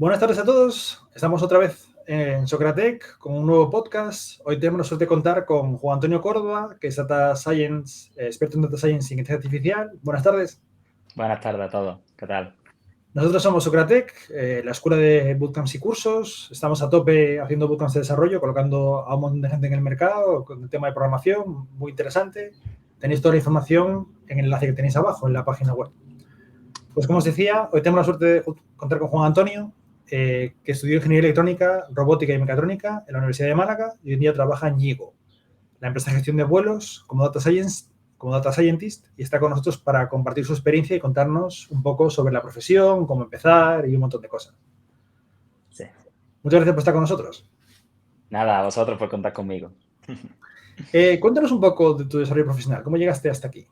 Buenas tardes a todos. Estamos otra vez en Socratec con un nuevo podcast. Hoy tenemos la suerte de contar con Juan Antonio Córdoba, que es Data Science, experto en Data Science y inteligencia artificial. Buenas tardes. Buenas tardes a todos, ¿qué tal? Nosotros somos Socratec, la escuela de bootcamps y cursos. Estamos a tope haciendo bootcamps de desarrollo, colocando a un montón de gente en el mercado con el tema de programación, muy interesante. Tenéis toda la información en el enlace que tenéis abajo en la página web. Pues como os decía, hoy tenemos la suerte de contar con Juan Antonio, que estudió Ingeniería Electrónica, Robótica y Mecatrónica en la Universidad de Málaga y hoy en día trabaja en Yigo, la empresa de gestión de vuelos, como Data Scientist, y está con nosotros para compartir su experiencia y contarnos un poco sobre la profesión, cómo empezar y un montón de cosas. Sí. Muchas gracias por estar con nosotros. Nada, a vosotros por contar conmigo. Cuéntanos un poco de tu desarrollo profesional, cómo llegaste hasta aquí.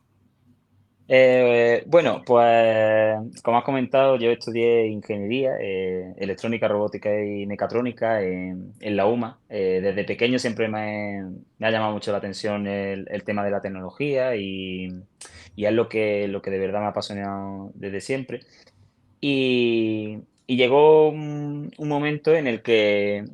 Bueno, pues como has comentado, yo estudié ingeniería, electrónica, robótica y mecatrónica en la UMA. Desde pequeño siempre me ha llamado mucho la atención el tema de la tecnología y es lo que de verdad me ha apasionado desde siempre. Y llegó un momento en el que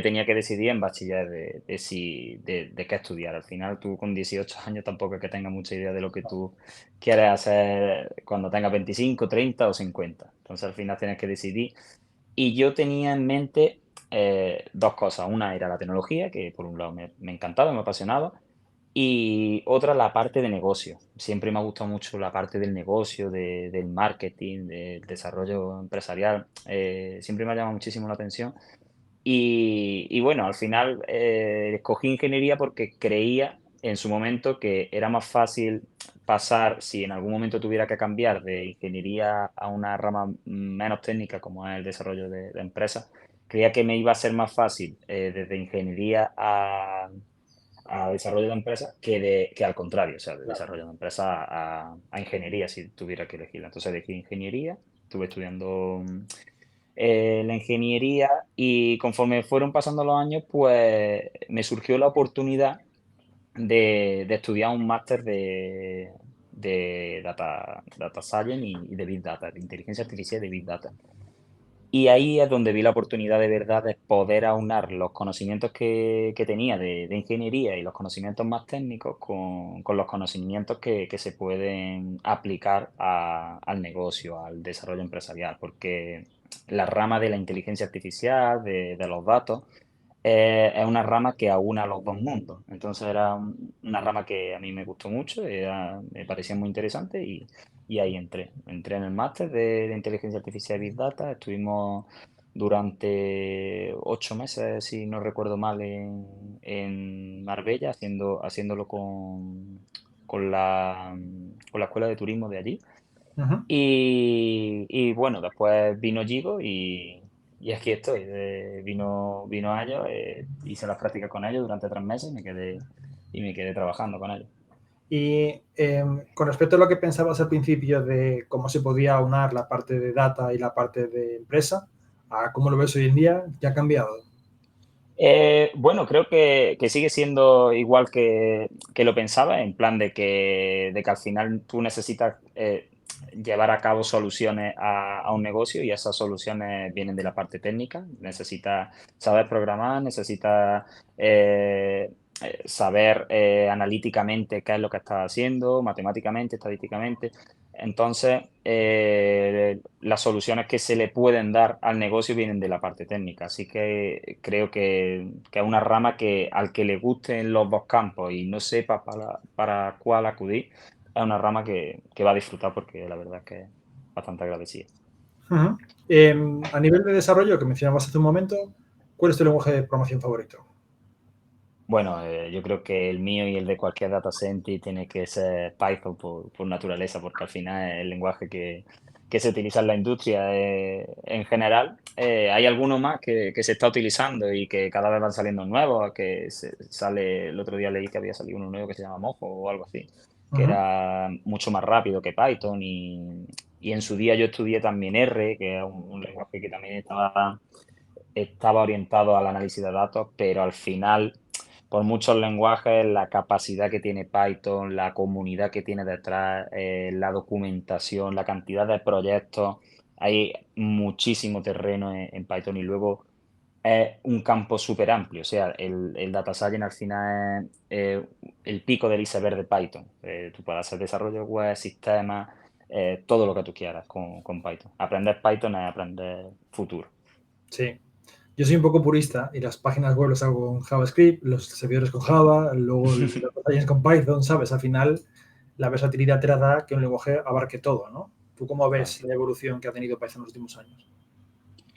tenía que decidir en bachiller de qué estudiar. Al final, tú con 18 años tampoco es que tengas mucha idea de lo que tú quieres hacer cuando tengas 25, 30 o 50. Entonces, al final tienes que decidir. Y yo tenía en mente dos cosas. Una era la tecnología, que por un lado me encantaba, me apasionaba, y otra, la parte de negocio. Siempre me ha gustado mucho la parte del negocio, del marketing, del desarrollo empresarial. Siempre me ha llamado muchísimo la atención. Y bueno, al final escogí ingeniería porque creía en su momento que era más fácil pasar, si en algún momento tuviera que cambiar de ingeniería a una rama menos técnica como es el desarrollo de empresas, creía que me iba a ser más fácil desde ingeniería a desarrollo de empresa que al contrario, o sea, de desarrollo de empresa a ingeniería si tuviera que elegirla. Entonces elegí ingeniería, estuve estudiando la ingeniería y conforme fueron pasando los años, pues me surgió la oportunidad de estudiar un máster de data Science y de Big Data, de inteligencia artificial y de Big Data. Y ahí es donde vi la oportunidad de verdad de poder aunar los conocimientos que tenía de ingeniería y los conocimientos más técnicos con los conocimientos que se pueden aplicar al negocio, al desarrollo empresarial, porque la rama de la inteligencia artificial, de los datos, es una rama que aúna los dos mundos. Entonces era una rama que a mí me gustó mucho, me parecía muy interesante y ahí entré. Entré en el máster de inteligencia artificial y Big Data. Estuvimos durante 8 meses, si no recuerdo mal, en Marbella, haciéndolo con la escuela de turismo de allí. Uh-huh. Y bueno, después vino Gigo y aquí estoy. Vino a ellos, hice las prácticas con ellos durante 3 meses y me quedé trabajando con ellos. Y con respecto a lo que pensabas al principio de cómo se podía aunar la parte de data y la parte de empresa, a cómo lo ves hoy en día, ¿ya ha cambiado? Bueno, creo que sigue siendo igual que lo pensaba, en plan de que al final tú necesitas llevar a cabo soluciones a un negocio y esas soluciones vienen de la parte técnica. Necesitas saber programar, necesitas saber analíticamente qué es lo que estás haciendo, matemáticamente, estadísticamente. Entonces, las soluciones que se le pueden dar al negocio vienen de la parte técnica. Así que creo que es una rama que al que le gusten los dos campos y no sepa para cuál acudir, es una rama que va a disfrutar porque la verdad es que es bastante agradecida. Uh-huh. A nivel de desarrollo, que mencionabas hace un momento, ¿cuál es tu lenguaje de programación favorito? Bueno, yo creo que el mío y el de cualquier data scientist tiene que ser Python por naturaleza, porque al final es el lenguaje que se utiliza en la industria en general. Hay algunos más que se está utilizando y que cada vez van saliendo nuevos, sale, el otro día leí que había salido uno nuevo que se llama Mojo o algo así, que Uh-huh. era mucho más rápido que Python y en su día yo estudié también R, que es un lenguaje que también estaba orientado al análisis de datos, pero al final, por muchos lenguajes, la capacidad que tiene Python, la comunidad que tiene detrás, la documentación, la cantidad de proyectos, hay muchísimo terreno en Python y luego es un campo súper amplio. O sea, el data science al final es el pico del iceberg de Python. Tú puedes hacer desarrollo web, sistemas, todo lo que tú quieras con Python. Aprender Python es aprender futuro. Sí. Yo soy un poco purista y las páginas web las hago con JavaScript, los servidores con Java, luego el data science con Python, ¿sabes? Al final, la versatilidad te da que un lenguaje abarque todo, ¿no? ¿Tú cómo Claro. ves la evolución que ha tenido Python en los últimos años?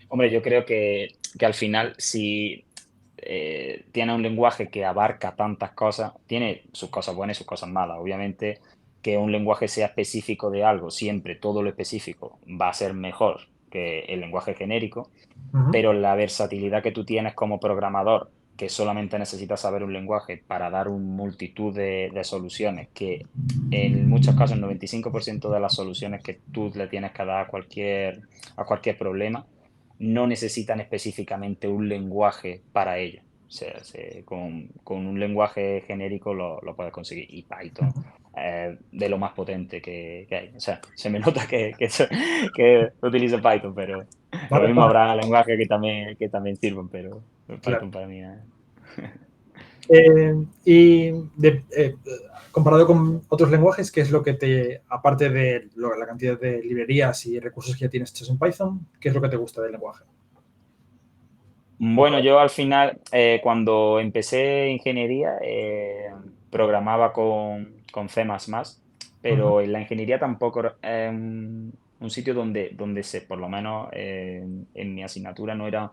Hombre, yo creo que al final, si tiene un lenguaje que abarca tantas cosas, tiene sus cosas buenas y sus cosas malas. Obviamente, que un lenguaje sea específico de algo, siempre todo lo específico va a ser mejor que el lenguaje genérico, Ujú. pero la versatilidad que tú tienes como programador, que solamente necesitas saber un lenguaje para dar una multitud de soluciones, que en muchos casos el 95% de las soluciones que tú le tienes que dar a cualquier problema, no necesitan específicamente un lenguaje para ello. O sea, con un lenguaje genérico lo puedes conseguir. Y Python es de lo más potente que hay. O sea, se me nota que utilizo Python, pero lo Vale, mismo vale, habrá lenguajes que también sirven, pero claro. Python para mí es... Y comparado con otros lenguajes, ¿qué es lo que te, aparte de la cantidad de librerías y recursos que ya tienes hechos en Python, qué es lo que te gusta del lenguaje? Bueno, yo al final, cuando empecé ingeniería, programaba con C++, Ujú. pero en la ingeniería tampoco es un sitio donde por lo menos en mi asignatura no era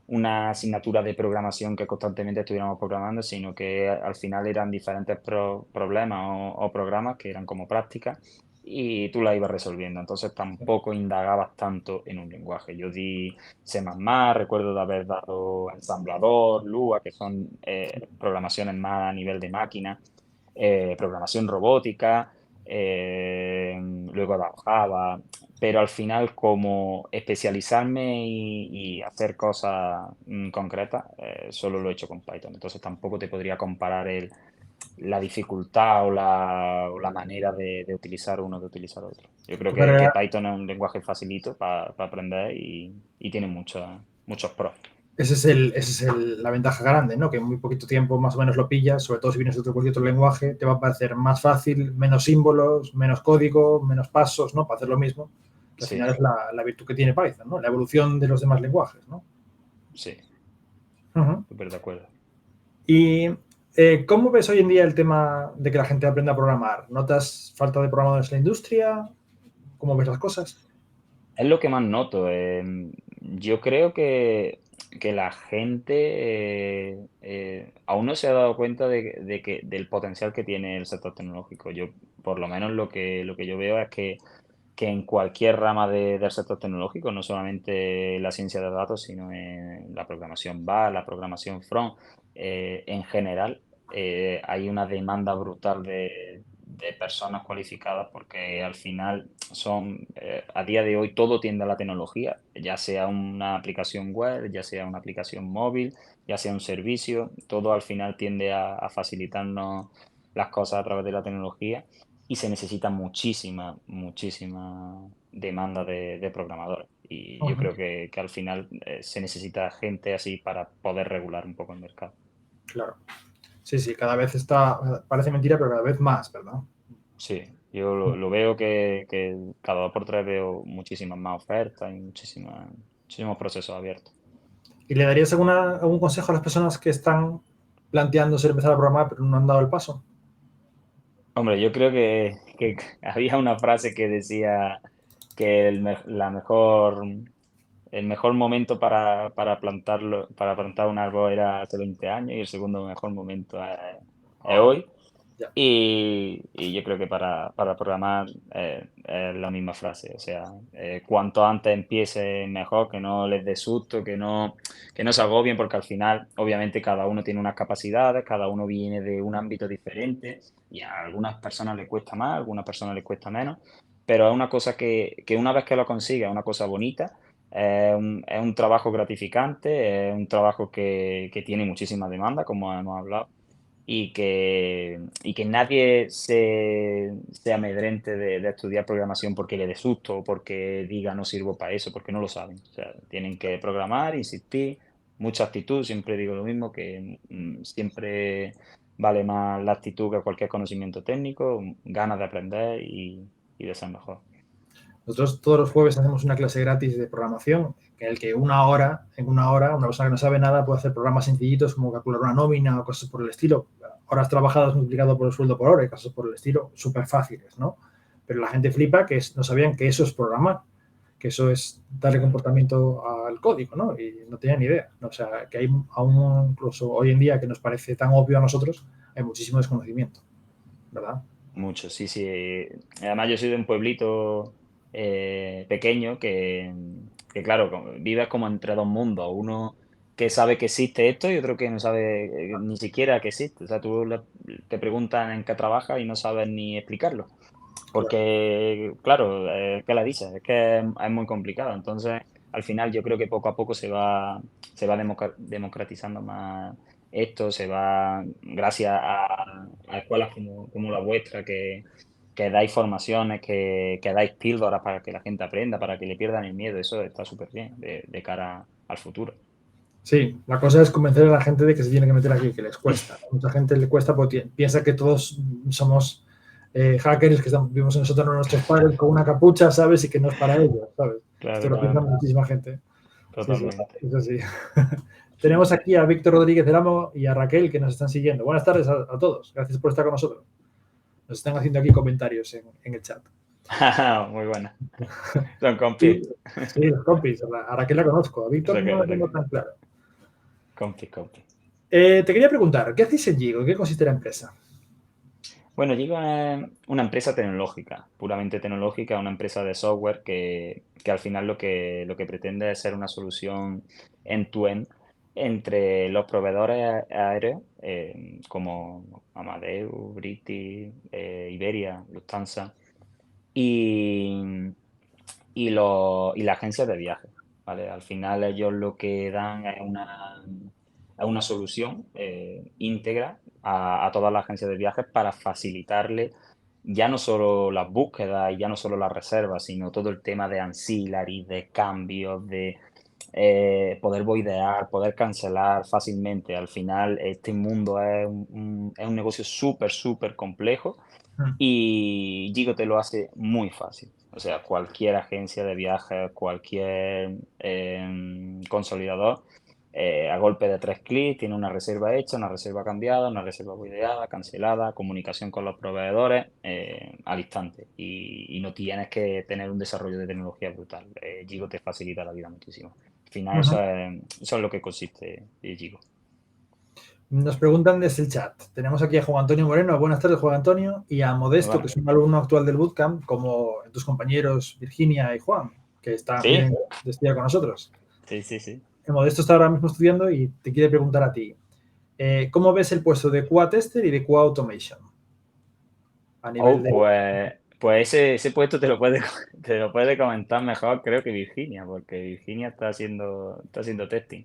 una asignatura de programación que constantemente estuviéramos programando, sino que al final eran diferentes problemas o programas que eran como prácticas y tú las ibas resolviendo. Entonces tampoco indagabas tanto en un lenguaje. Yo di C++, recuerdo de haber dado ensamblador, Lua, que son programaciones más a nivel de máquina, programación robótica, luego he dado Java, pero al final como especializarme y hacer cosas concretas, solo lo he hecho con Python. Entonces tampoco te podría comparar la dificultad o la manera de utilizar uno de utilizar otro. Yo creo Tu que carrera, Python es un lenguaje facilito para aprender y tiene muchos pros. la ventaja grande, ¿no? Que en muy poquito tiempo más o menos lo pillas, sobre todo si vienes de cualquier otro lenguaje, te va a parecer más fácil, menos símbolos, menos código, menos pasos, ¿no? Para hacer lo mismo, que al Sí, final es la virtud que tiene Python, ¿no? La evolución de los demás lenguajes, ¿no? sí, Ujú. súper de acuerdo. Y ¿cómo ves hoy en día el tema de que la gente aprenda a programar? ¿Notas falta de programadores en la industria? ¿Cómo ves las cosas? Es lo que más noto. Yo creo que la gente aún no se ha dado cuenta del potencial que tiene el sector tecnológico. Yo, por lo menos, lo que yo veo es que en cualquier rama del sector tecnológico, no solamente la ciencia de datos, sino en la programación back, la programación front, en general, hay una demanda brutal de personas cualificadas porque al final a día de hoy todo tiende a la tecnología, ya sea una aplicación web, ya sea una aplicación móvil, ya sea un servicio, todo al final tiende a facilitarnos las cosas a través de la tecnología y se necesita muchísima demanda de programadores. Y yo Ujú. creo que al final se necesita gente así para poder regular un poco el mercado. Claro. Sí, sí, cada vez está, parece mentira, pero cada vez más, ¿verdad? Sí, yo lo veo que cada 2 por 3 veo muchísimas más ofertas y muchísimos procesos abiertos. ¿Y le darías algún consejo a las personas que están planteándose empezar a programar pero no han dado el paso? Hombre, yo creo que había una frase que decía que el mejor momento para plantar un árbol era hace 20 años y el segundo mejor momento es Oh, hoy. ya. Y yo creo que para programar es la misma frase. O sea, cuanto antes empiece mejor, que no les dé susto, que no se agobien, porque al final, obviamente, cada uno tiene unas capacidades, cada uno viene de un ámbito diferente y a algunas personas les cuesta más, a algunas personas les cuesta menos, pero es una cosa que una vez que lo consiga, es una cosa bonita. Es un trabajo gratificante, es un trabajo que tiene muchísima demanda, como hemos hablado, y que nadie se amedrente de estudiar programación porque le dé susto o porque diga no sirvo para eso, porque no lo saben. O sea, tienen que programar, insistir, mucha actitud, siempre digo lo mismo, que siempre vale más la actitud que cualquier conocimiento técnico, ganas de aprender y de ser mejor. Nosotros todos los jueves hacemos una clase gratis de programación en el que en una hora, una persona que no sabe nada puede hacer programas sencillitos como calcular una nómina o cosas por el estilo. Horas trabajadas multiplicado por el sueldo por hora y cosas por el estilo, súper fáciles, ¿no? Pero la gente flipa que no sabían que eso es programar, que eso es darle comportamiento al código, ¿no? Y no tenían ni idea, ¿no? O sea, que hay aún, incluso hoy en día, que nos parece tan obvio a nosotros, hay muchísimo desconocimiento, ¿verdad? Mucho, sí, sí. Además, yo soy de un pueblito pequeño que, claro, vives como entre dos mundos. Uno que sabe que existe esto y otro que no sabe ni siquiera que existe. O sea, te preguntan en qué trabajas y no sabes ni explicarlo. Claro. Porque, claro, ¿qué le dices? Es que es muy complicado. Entonces, al final yo creo que poco a poco se va democratizando más esto, gracias a escuelas como la vuestra, que dais formaciones, que dais píldoras para que la gente aprenda, para que le pierdan el miedo. Eso está súper bien de cara al futuro. Sí, la cosa es convencer a la gente de que se tiene que meter aquí, que les cuesta. A mucha gente le cuesta porque piensa que todos somos hackers, que vivimos en nosotros nuestros padres con una capucha, ¿sabes? Y que no es para ellos, ¿sabes? Esto Claro, lo piensa claro, muchísima gente. Sí, sí, totalmente. eso sí. Tenemos aquí a Víctor Rodríguez del Amo y a Raquel que nos están siguiendo. Buenas tardes a todos. Gracias por estar con nosotros. Nos están haciendo aquí comentarios en el chat. Muy buena. Son Sí, compis. sí, los compis. A Raquel la conozco. A Víctor no lo tengo Raquel. tan claro. Compis, compis. Te quería preguntar, ¿qué hacéis en Gigo? ¿En qué consiste la empresa? Bueno, Gigo es una empresa tecnológica, puramente tecnológica, una empresa de software que al final lo que pretende es ser una solución end-to-end entre los proveedores aéreos como Amadeus, British, Iberia, Lufthansa y, y la agencia de viajes, ¿vale? Al final ellos lo que dan es una solución íntegra a todas las agencias de viajes para facilitarle ya no solo las búsquedas y ya no solo las reservas, sino todo el tema de ancillary, de cambios, de poder voidear, poder cancelar fácilmente. Al final, este mundo es un negocio súper, súper complejo Mm. y Gigo te lo hace muy fácil. O sea, cualquier agencia de viajes, cualquier consolidador, a golpe de 3 clics, tiene una reserva hecha, una reserva cambiada, una reserva videada, cancelada, comunicación con los proveedores al instante. Y no tienes que tener un desarrollo de tecnología brutal. Gigo te facilita la vida muchísimo. Al final, Ujú. eso es lo que consiste Gigo. Nos preguntan desde el chat. Tenemos aquí a Juan Antonio Moreno. Buenas tardes, Juan Antonio. Y a Muy Modesto, que bueno. es un alumno actual del bootcamp, como tus compañeros Virginia y Juan, que Sí, vienen de estudiar con nosotros. sí, sí, sí. El Modesto está ahora mismo estudiando y te quiere preguntar a ti. ¿Cómo ves el puesto de QA Tester y de QA Automation? A nivel Oh, de... pues ese puesto te lo puede comentar mejor, creo que Virginia, porque Virginia está haciendo testing.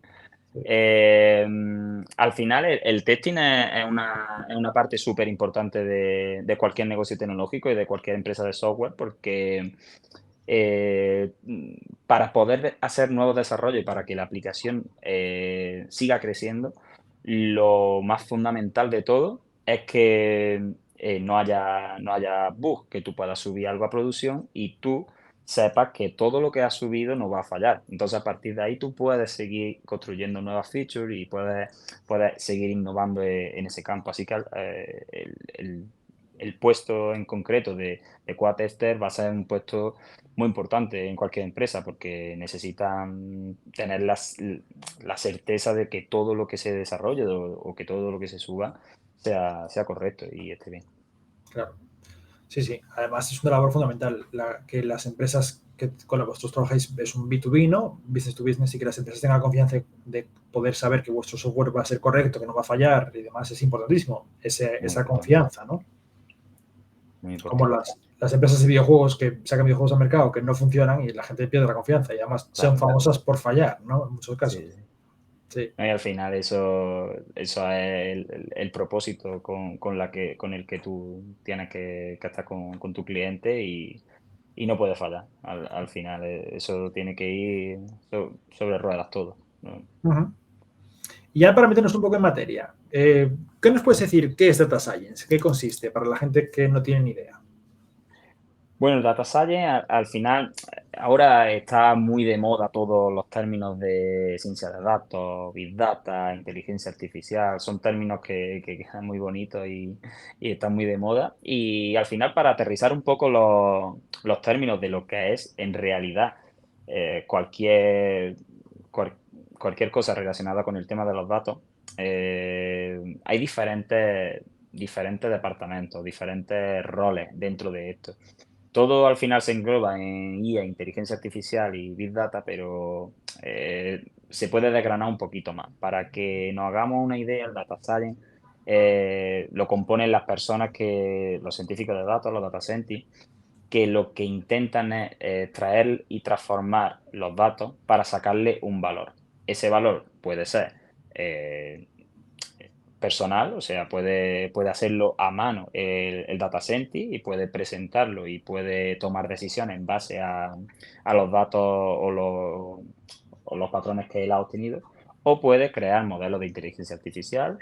Al final, el testing es una parte súper importante de cualquier negocio tecnológico y de cualquier empresa de software, porque eh, mm, para poder hacer nuevos desarrollos y para que la aplicación siga creciendo, lo más fundamental de todo es que no haya bugs, que tú puedas subir algo a producción y tú sepas que todo lo que has subido no va a fallar. Entonces, a partir de ahí, tú puedes seguir construyendo nuevas features y puedes seguir innovando en ese campo. Así que el puesto en concreto de QA tester va a ser un puesto muy importante en cualquier empresa porque necesitan tener la certeza de que todo lo que se desarrolle o que todo lo que se suba sea correcto y esté bien. Claro. Sí, sí. Además, es una labor fundamental que las empresas con las que vosotros trabajáis es un B2B, ¿no? Business to business, y que las empresas tengan confianza de poder saber que vuestro software va a ser correcto, que no va a fallar y demás, es importantísimo. Muy Esa importante, confianza, ¿no? muy Como importante. las empresas de videojuegos que sacan videojuegos al mercado que no funcionan y la gente pierde la confianza y además son Claro, famosas por fallar, ¿no? En muchos sí, casos. sí. Sí. ¿no? Y al final eso es el propósito con el que tú tienes que estar con tu cliente y no puede fallar. Al final eso tiene que ir sobre ruedas todo, ¿no? Ujú. Y ya para meternos un poco en materia, ¿qué nos puedes decir qué es Data Science? ¿Qué consiste para la gente que no tiene ni idea? Bueno, el data science al final, ahora está muy de moda todos los términos de ciencia de datos, big data, inteligencia artificial, son términos que quedan muy bonitos y están muy de moda. Y al final, para aterrizar un poco los términos de lo que es en realidad eh, cualquier, cual- cualquier cosa relacionada con el tema de los datos, hay diferentes departamentos, diferentes roles dentro de esto. Todo al final se engloba en IA, inteligencia artificial y Big Data, pero se puede desgranar un poquito más. Para que nos hagamos una idea, el Data Science lo componen las personas los científicos de datos, los data scientists, que lo que intentan es traer y transformar los datos para sacarle un valor. Ese valor puede ser eh, personal, o sea, puede hacerlo a mano el data scientist y puede presentarlo y puede tomar decisiones en base a los datos o los patrones que él ha obtenido, o puede crear modelos de inteligencia artificial,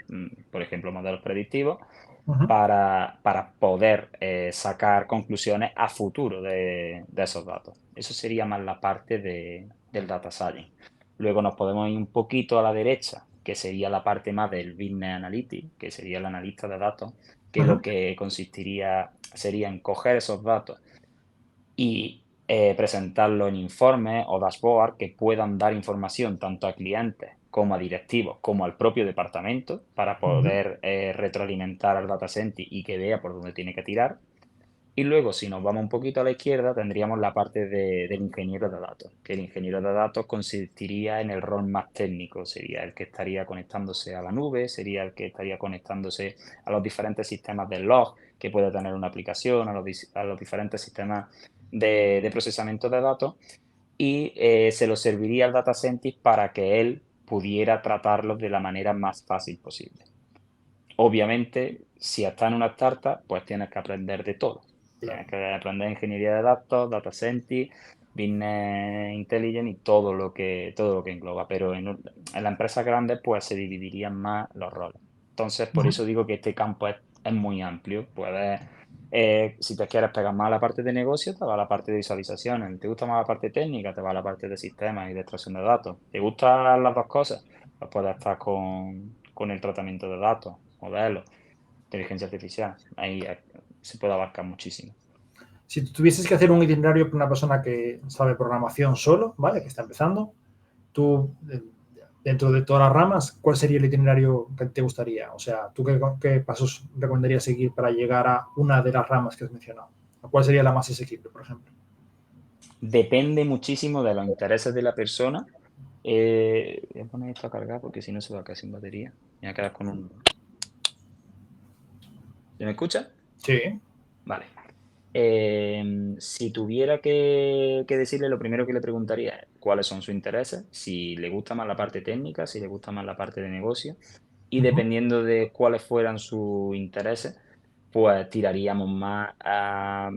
por ejemplo, modelos predictivos, Ujú. para poder sacar conclusiones a futuro de esos datos. Eso sería más la parte del data science. Luego nos podemos ir un poquito a la derecha, que sería la parte más del Business Analytics, que sería el analista de datos, que lo Ujú. que consistiría sería en coger esos datos y presentarlo en informes o dashboard que puedan dar información tanto a clientes como a directivos, como al propio departamento, para Ujú. poder retroalimentar al data scientist y que vea por dónde tiene que tirar. Y luego, si nos vamos un poquito a la izquierda, tendríamos la parte del ingeniero de datos, que el ingeniero de datos consistiría en el rol más técnico, sería el que estaría conectándose a la nube, sería el que estaría conectándose a los diferentes sistemas de log que puede tener una aplicación, a los diferentes sistemas de procesamiento de datos, y se los serviría al data scientist para que él pudiera tratarlos de la manera más fácil posible. Obviamente, si estás en una startup, pues tienes que aprender de todo. Claro. Tienes que aprender ingeniería de datos, data scientist, business intelligence y todo lo que engloba. Pero en la empresa grande, pues se dividirían más los roles. Entonces, por Ujú. eso digo que este campo es muy amplio. Puedes, si te quieres pegar más a la parte de negocio, te va a la parte de visualizaciones. ¿Te gusta más la parte técnica? Te va a la parte de sistemas y de extracción de datos. ¿Te gustan las dos cosas? Pues puedes estar con el tratamiento de datos, modelos, inteligencia artificial. Ahí se puede abarcar muchísimo. Si tú tuvieses que hacer un itinerario para una persona que sabe programación solo, ¿vale? Que está empezando, tú, dentro de todas las ramas, ¿cuál sería el itinerario que te gustaría? O sea, ¿tú qué pasos recomendarías seguir para llegar a una de las ramas que has mencionado? ¿Cuál sería la más asequible, por ejemplo? Depende muchísimo de los intereses de la persona. Voy a poner esto a cargar porque si no se va a quedar sin batería. Me voy a quedar con un... ¿Se me escucha? Sí. Vale. Si tuviera que decirle, lo primero que le preguntaría es cuáles son sus intereses, si le gusta más la parte técnica, si le gusta más la parte de negocio, y Ujú. dependiendo de cuáles fueran sus intereses, pues tiraríamos más a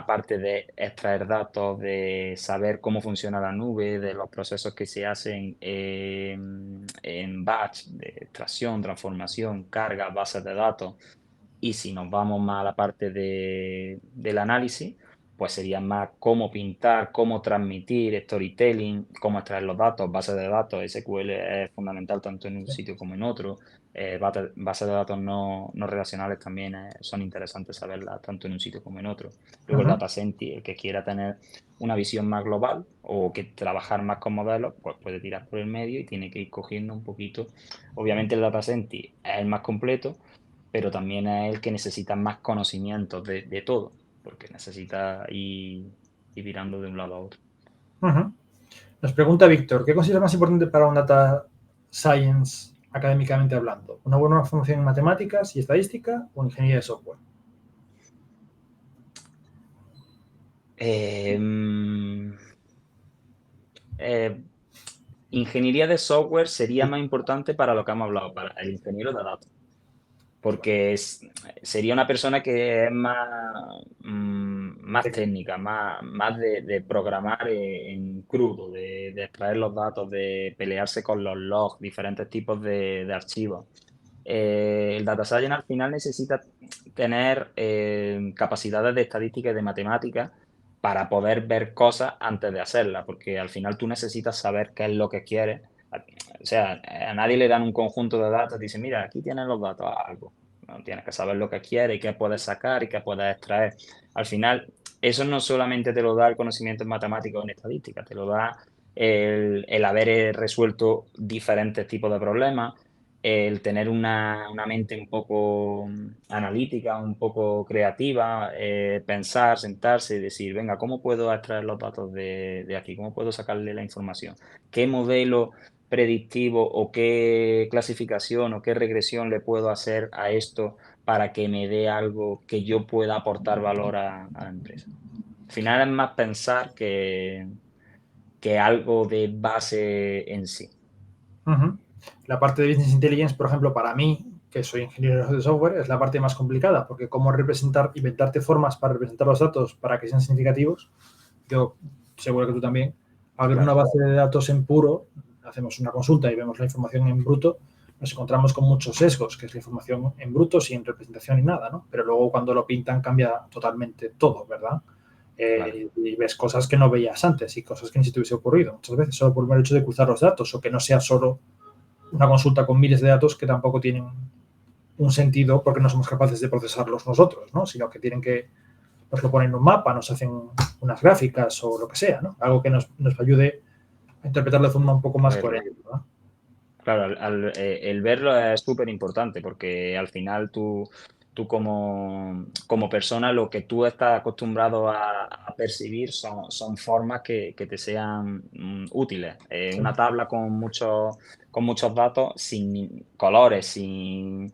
parte de extraer datos, de saber cómo funciona la nube, de los procesos que se hacen en batch, de extracción, transformación, carga, bases de datos. Y si nos vamos más a la parte del análisis, pues sería más cómo pintar, cómo transmitir, storytelling, cómo extraer los datos, bases de datos. SQL es fundamental tanto en un Sí. sitio como en otro. Bases de datos no relacionales también son interesantes saberlas tanto en un sitio como en otro. Luego el Ujú. data scientist, el que quiera tener una visión más global o que trabajar más con modelos, pues puede tirar por el medio y tiene que ir cogiendo un poquito. Obviamente el data scientist es el más completo, pero también es el que necesita más conocimientos de todo, porque necesita ir virando de un lado a otro. Ujú. Nos pregunta Víctor, ¿qué consideras más importante para un data science académicamente hablando? ¿Una buena formación en matemáticas y estadística o ingeniería de software? Eh, mm, eh, ingeniería de software sería más importante para lo que hemos hablado, para el ingeniero de datos, porque sería una persona que es más técnica, más de programar en crudo, de extraer los datos, de pelearse con los logs, diferentes tipos de archivos. El data science al final necesita tener capacidades de estadística y de matemática para poder ver cosas antes de hacerlas, porque al final tú necesitas saber qué es lo que quieres. O sea, a nadie le dan un conjunto de datos, dice, mira, aquí tienes los datos, haz algo. No, tienes que saber lo que quieres y qué puedes sacar y qué puedes extraer. Al final, eso no solamente te lo da el conocimiento en matemáticas o en estadística, te lo da el haber resuelto diferentes tipos de problemas, el tener una mente un poco analítica, un poco creativa, pensar, sentarse y decir, venga, ¿cómo puedo extraer los datos de aquí? ¿Cómo puedo sacarle la información? ¿Qué modelo predictivo o qué clasificación o qué regresión le puedo hacer a esto para que me dé algo que yo pueda aportar valor a la empresa? Al final es más pensar que algo de base en sí. Ujú. La parte de Business Intelligence, por ejemplo, para mí, que soy ingeniero de software, es la parte más complicada, porque cómo representar, inventarte formas para representar los datos para que sean significativos, yo seguro que tú también, al ver una Claro, base de datos en puro, hacemos una consulta y vemos la información en bruto, nos encontramos con muchos sesgos, que es la información en bruto sin representación ni nada, ¿no? Pero luego cuando lo pintan cambia totalmente todo, ¿verdad? claro. Y ves cosas que no veías antes y cosas que ni se te hubiese ocurrido muchas veces, solo por el mero hecho de cruzar los datos o que no sea solo una consulta con miles de datos que tampoco tienen un sentido porque no somos capaces de procesarlos nosotros, ¿no? Sino que tienen que, nos lo ponen en un mapa, nos hacen unas gráficas o lo que sea, ¿no? Algo que nos ayude a interpretarlo de forma un poco más Verlo. coherente, ¿no? Claro, el verlo es súper importante porque al final tú como persona lo que tú estás acostumbrado a percibir son formas que te sean útiles. Sí. Una tabla con muchos datos, sin colores, sin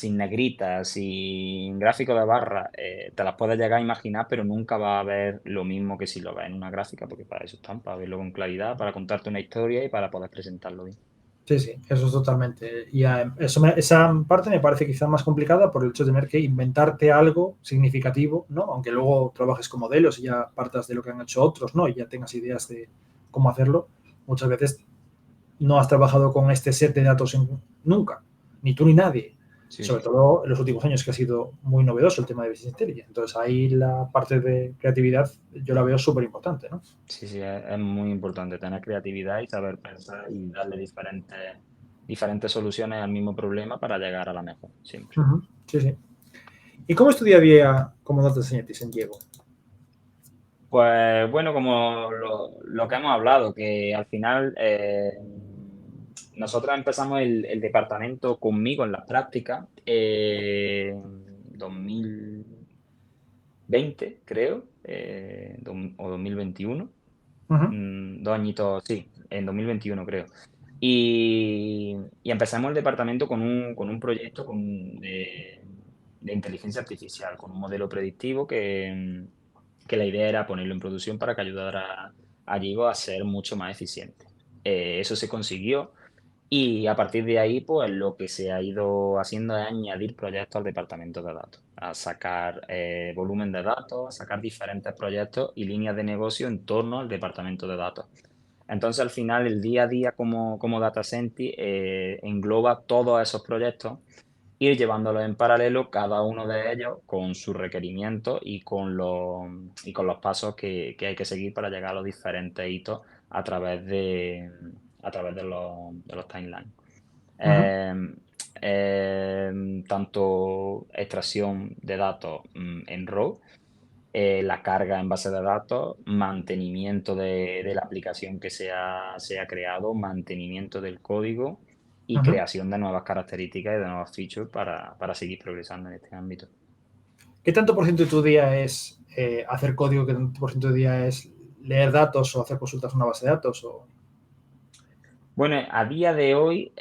negritas, sin gráfico de barra, te las puedes llegar a imaginar, pero nunca va a ver lo mismo que si lo ves en una gráfica, porque para eso están, para verlo con claridad, para contarte una historia y para poder presentarlo bien. Sí, sí, eso es totalmente. Y esa parte me parece quizá más complicada por el hecho de tener que inventarte algo significativo, ¿no? Aunque luego trabajes con modelos y ya partas de lo que han hecho otros, ¿no? Y ya tengas ideas de cómo hacerlo. Muchas veces no has trabajado con este set de datos nunca, ni tú ni nadie. Sí, Sobre sí. todo en los últimos años que ha sido muy novedoso el tema de Business Intelligence. Entonces ahí la parte de creatividad yo la veo súper importante, ¿no? Sí, sí, es muy importante tener creatividad y saber pensar y darle diferentes soluciones al mismo problema para llegar a la mejor, siempre. Uh -huh. Sí, sí. ¿Y cómo es tu día a día como data scientist en Diego? Pues bueno, como lo que hemos hablado, que al final nosotros empezamos el departamento conmigo en las prácticas en 2020, creo, o 2021. Uh -huh. 2 añitos, sí, en 2021 creo. Y empezamos el departamento con un proyecto de inteligencia artificial, con un modelo predictivo que la idea era ponerlo en producción para que ayudara a Diego a ser mucho más eficiente. Eso se consiguió y a partir de ahí, pues lo que se ha ido haciendo es añadir proyectos al departamento de datos, a sacar volumen de datos, a sacar diferentes proyectos y líneas de negocio en torno al departamento de datos. Entonces, al final, el día a día como Data Scientist engloba todos esos proyectos, ir llevándolos en paralelo, cada uno de ellos con sus requerimientos y con los pasos que hay que seguir para llegar a los diferentes hitos a través de los timelines. Uh -huh. Eh, Tanto extracción de datos en RAW, la carga en base de datos, mantenimiento de la aplicación que se ha creado, mantenimiento del código Uh y -huh. creación de nuevas características y de nuevas features para seguir progresando en este ámbito. ¿Qué tanto por ciento de tu día es hacer código? ¿Qué tanto por ciento de tu día es leer datos o hacer consultas a una base de datos? O... Bueno, a día de hoy,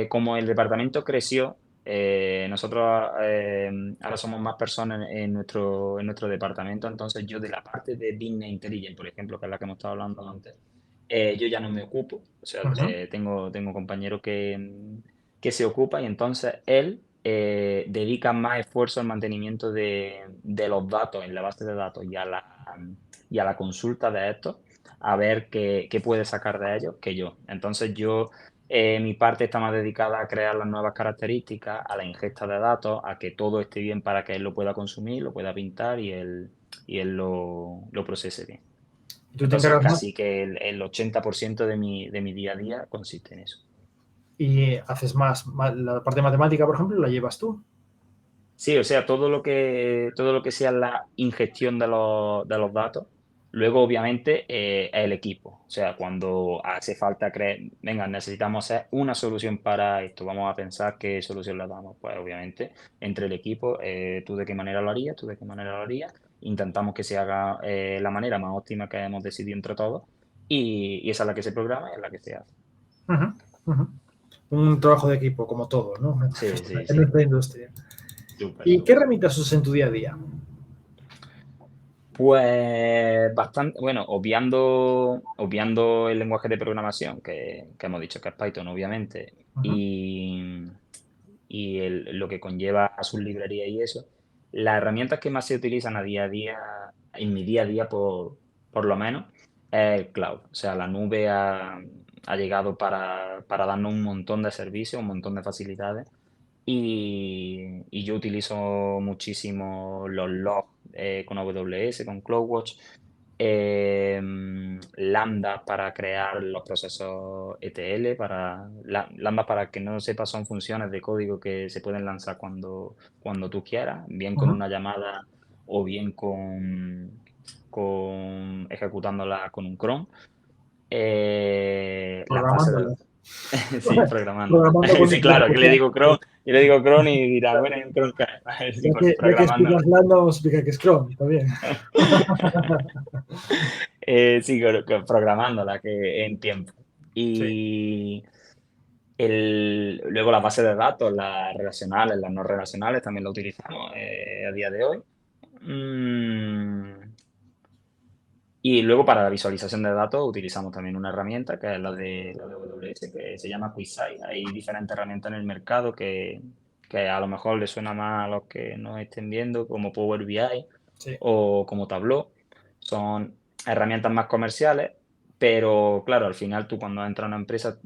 como el departamento creció, nosotros ahora somos más personas en nuestro departamento, entonces yo de la parte de Business Intelligence, por ejemplo, que es la que hemos estado hablando antes, yo ya no me ocupo, o sea, Ujú. tengo un compañero que se ocupa y entonces él dedica más esfuerzo al mantenimiento de los datos en la base de datos y a la consulta de estos, a ver qué puede sacar de ellos que yo. Entonces mi parte está más dedicada a crear las nuevas características, a la ingesta de datos, a que todo esté bien para que él lo pueda consumir, lo pueda pintar y él lo procese bien. ¿Y tú te Entonces, encargas más casi que el 80% de mi día a día consiste en eso. y haces la parte matemática, por ejemplo, la llevas tú? Sí, o sea, todo lo que sea la ingestión de los datos, luego obviamente es el equipo. O sea, cuando hace falta venga, necesitamos hacer una solución para esto, vamos a pensar qué solución le damos. Pues obviamente, entre el equipo, tú de qué manera lo harías, tú de qué manera lo harías, intentamos que se haga la manera más óptima que hemos decidido entre todos y esa es la que se programa y es la que se hace. Ujú, ujú. Un trabajo de equipo, como todo, ¿no? Sí, sí, En sí. nuestra industria. Súper, ¿Y qué súper. herramientas usas en tu día a día? Pues bastante, bueno, obviando el lenguaje de programación que hemos dicho que es Python, obviamente, Ujú. y lo que conlleva a sus librerías y eso, las herramientas que más se utilizan a día, en mi día a día por lo menos, es el cloud. O sea, la nube ha llegado para darnos un montón de servicios, un montón de facilidades y yo utilizo muchísimo los logs con AWS, con CloudWatch, Lambda para crear los procesos ETL, Lambda para que no sepa son funciones de código que se pueden lanzar cuando tú quieras, bien con Ujú. una llamada o bien con ejecutándola con un cron. Las bases de Programándolas. datos. Sí, programándola. Programando con Sí, un cron. claro, que le digo cron, yo le digo cron y dirá, bueno, ¿y un cron qué es? Sí, pues Ya que programándola. explicas Lambda, vamos a explicar que es Chrome, está bien. Sí, programándola que en tiempo. Sí. Y luego las bases de datos, las relacionales, las no relacionales, también lo utilizamos a día de hoy. Mm, Y luego para la visualización de datos utilizamos también una herramienta que es la de AWS, que se llama QuickSight. Hay diferentes herramientas en el mercado que a lo mejor les suena más a los que nos estén viendo, como Power BI Sí. o como Tableau. Son herramientas más comerciales, pero claro, al final tú cuando entras a una empresa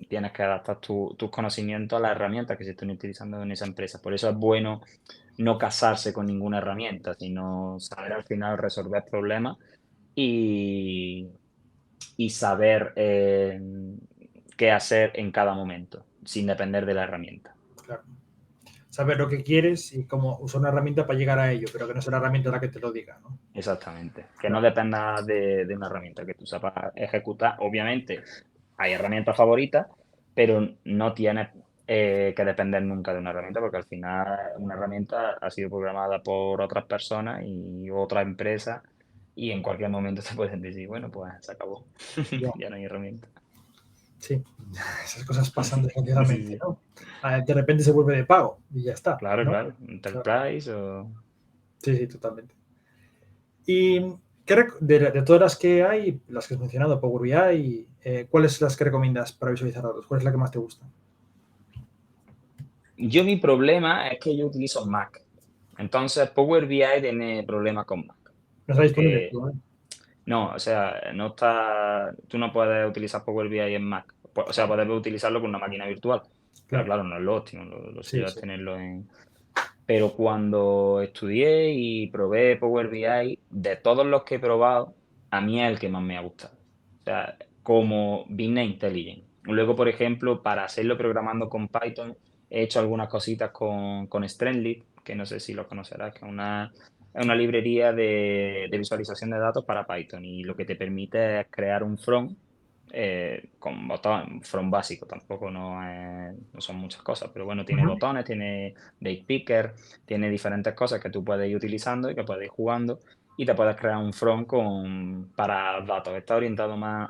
tienes que adaptar tus conocimientos a las herramientas que se estén utilizando en esa empresa. Por eso es bueno no casarse con ninguna herramienta, sino saber al final resolver problemas y, y saber qué hacer en cada momento, sin depender de la herramienta. Claro. Saber lo que quieres y cómo usar una herramienta para llegar a ello, pero que no sea la herramienta la que te lo diga, ¿no? Exactamente. Que no Claro. dependa de una herramienta que tú sepas ejecutar. Obviamente, hay herramientas favoritas, pero no tienes que depender nunca de una herramienta, porque al final una herramienta ha sido programada por otras personas y otras empresas, y en cualquier momento te pueden decir, bueno, pues se acabó. Ya. Ya no hay herramienta. Sí. Esas cosas pasan Sí, desgraciadamente, sí. ¿no? De repente se vuelve de pago y ya está, Claro, ¿no? claro. Claro. Enterprise o... Sí, sí, totalmente. Y de todas las que hay, las que has mencionado, Power BI, ¿cuáles las que recomiendas para visualizar datos? ¿Cuál es la que más te gusta? Yo mi problema es que yo utilizo Mac. Entonces Power BI tiene problemas con Mac. No está disponible Porque, tú, ¿eh? no, o sea, tú no puedes utilizar Power BI en Mac. O sea, Ah, puedes utilizarlo con una máquina virtual. Pero claro. claro, no es lo óptimo, lo Sí, suyo es sí. tenerlo en... Pero cuando estudié y probé Power BI, de todos los que he probado, a mí es el que más me ha gustado. O sea, como Business Intelligence. Luego, por ejemplo, para hacerlo programando con Python, he hecho algunas cositas con Streamlit, que no sé si lo conocerás, que es una librería de visualización de datos para Python. Y lo que te permite es crear un front con botón, front básico, tampoco no son muchas cosas, pero bueno, tiene Ujú. botones, tiene date picker, tiene diferentes cosas que tú puedes ir utilizando y que puedes ir jugando y te puedes crear un front para datos. Está orientado más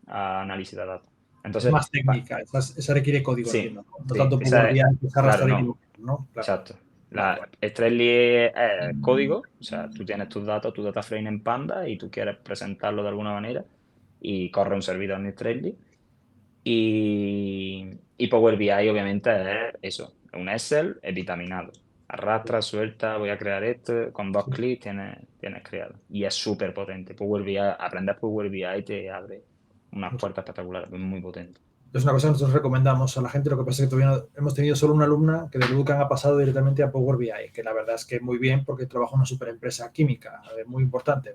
a análisis de datos. Es Entonces, más técnica, esa requiere código, sí, entiendo, ¿no? No sí, tanto Power esa BI, es, que es claro, arrastrar y no, dibujar, ¿no? Claro. exacto. Vale, vale. Streamlit es código, o sea, tú tienes tus datos, tu data frame en Panda y tú quieres presentarlo de alguna manera y corre un servidor Nextly. Y Power BI obviamente es eso, un Excel vitaminado. Arrastra, suelta, voy a crear esto, con 2 clics tienes creado. Y es súper potente. Power BI, aprender Power BI te abre unas puertas espectaculares, es muy potente. Es una cosa que nosotros recomendamos a la gente. Lo que pasa es que todavía hemos tenido solo una alumna que de Bootcamp ha pasado directamente a Power BI, que la verdad es que muy bien porque trabaja en una super empresa química, muy importante.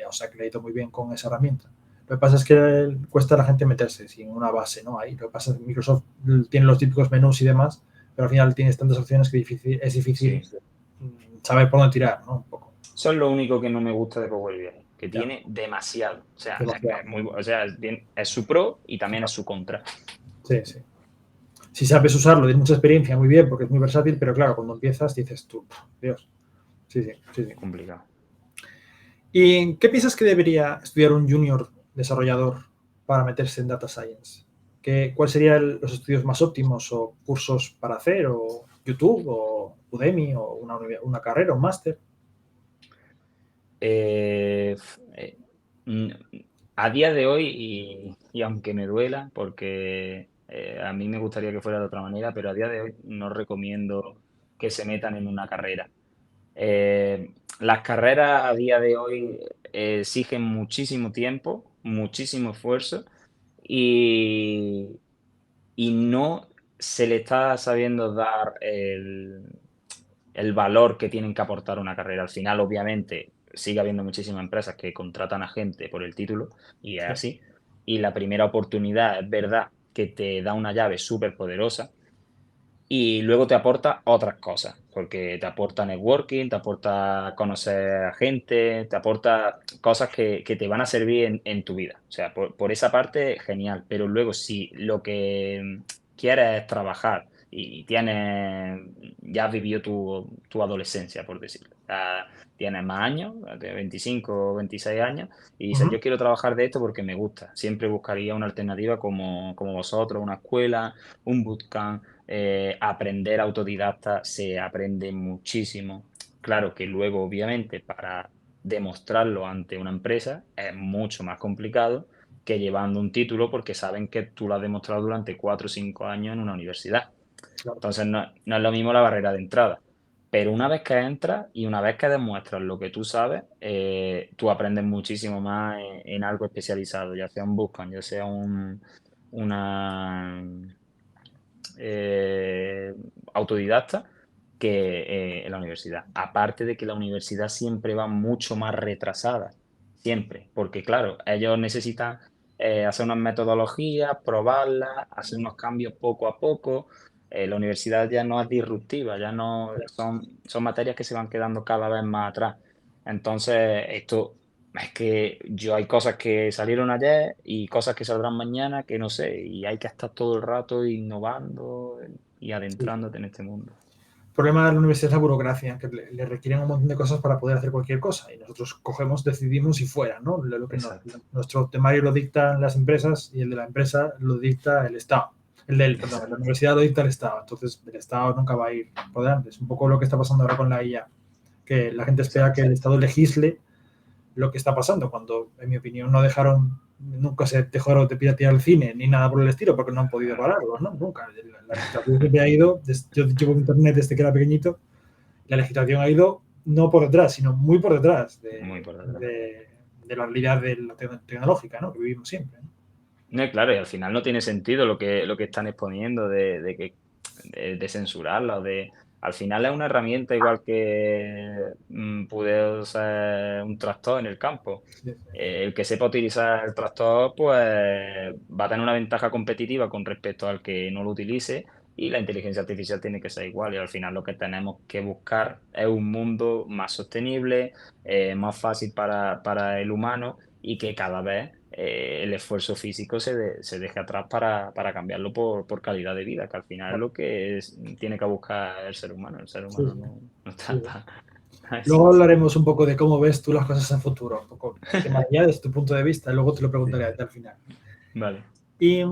O sea, que le ha ido muy bien con esa herramienta. Lo que pasa es que cuesta a la gente meterse sin una base, ¿no? Ahí lo que pasa es que Microsoft tiene los típicos menús y demás, pero al final tienes tantas opciones que es difícil saber por dónde tirar, ¿no? Un poco. Eso es lo único que no me gusta de Power BI, que tiene demasiado. O sea, es su pro y también es su contra. Sí, sí. Si sabes usarlo, tienes mucha experiencia, muy bien, porque es muy versátil, pero claro, cuando empiezas dices tú, Dios. Sí. Complicado. ¿Y qué piensas que debería estudiar un junior desarrollador para meterse en Data Science? ¿Cuáles serían los estudios más óptimos o cursos para hacer? ¿O YouTube o Udemy o una carrera, un máster? A día de hoy, y aunque me duela, porque a mí me gustaría que fuera de otra manera, pero a día de hoy no recomiendo que se metan en una carrera. Las carreras a día de hoy exigen muchísimo tiempo, muchísimo esfuerzo y no se le está sabiendo dar el valor que tienen que aportar una carrera. Al final, obviamente, sigue habiendo muchísimas empresas que contratan a gente por el título y es así. Y la primera oportunidad es verdad que te da una llave súper poderosa y luego te aporta otras cosas, porque te aporta networking, te aporta conocer a gente, te aporta cosas que te van a servir en tu vida. O sea, por esa parte, genial. Pero luego, si lo que quieres es trabajar y ya has vivido tu adolescencia, por decirlo. O sea, tienes más años, de 25 o 26 años, y dices, yo quiero trabajar de esto porque me gusta. Siempre buscaría una alternativa como vosotros, una escuela, un bootcamp. Aprender autodidacta se aprende muchísimo. Claro que luego, obviamente, para demostrarlo ante una empresa es mucho más complicado que llevando un título porque saben que tú lo has demostrado durante 4 o 5 años en una universidad. Claro. Entonces no es lo mismo la barrera de entrada. Pero una vez que entras y una vez que demuestras lo que tú sabes, tú aprendes muchísimo más en algo especializado, ya sea un bootcamp, ya sea una eh, autodidacta que en la universidad. Aparte de que la universidad siempre va mucho más retrasada, siempre, porque claro, ellos necesitan hacer unas metodologías, probarlas, hacer unos cambios poco a poco. La universidad ya no es disruptiva, ya no son materias que se van quedando cada vez más atrás. Entonces, esto es que hay cosas que salieron ayer y cosas que saldrán mañana que no sé, y hay que estar todo el rato innovando y adentrándote en este mundo. El problema de la universidad es la burocracia, que le requieren un montón de cosas para poder hacer cualquier cosa y nosotros cogemos, decidimos y fuera, ¿no? Nuestro temario lo dictan las empresas y el de la empresa lo dicta el Estado. Perdón, la universidad lo dicta el Estado, entonces el Estado nunca va a ir por delante. Es un poco lo que está pasando ahora con la IA, que la gente espera que el Estado legisle lo que está pasando, cuando, en mi opinión, nunca se dejó de piratear el cine ni nada por el estilo, porque no han podido pararlo, ¿no? Nunca. La legislación siempre ha ido, yo llevo internet desde que era pequeñito, la legislación ha ido no por detrás, sino muy por detrás de la realidad de la tecnológica, ¿no? Que vivimos siempre, ¿no? No, claro, y al final no tiene sentido lo que están exponiendo de censurarla. Al final es una herramienta igual que puede usar un tractor en el campo. Sí. El que sepa utilizar el tractor, pues va a tener una ventaja competitiva con respecto al que no lo utilice y la inteligencia artificial tiene que ser igual. Y al final lo que tenemos que buscar es un mundo más sostenible, más fácil para el humano y que cada vez el esfuerzo físico se deje atrás para cambiarlo por calidad de vida, que al final es lo que tiene que buscar el ser humano. El ser humano no está para eso. Luego hablaremos un poco de cómo ves tú las cosas en futuro, un poco el tema ya desde tu punto de vista, luego te lo preguntaré al final. Vale. Y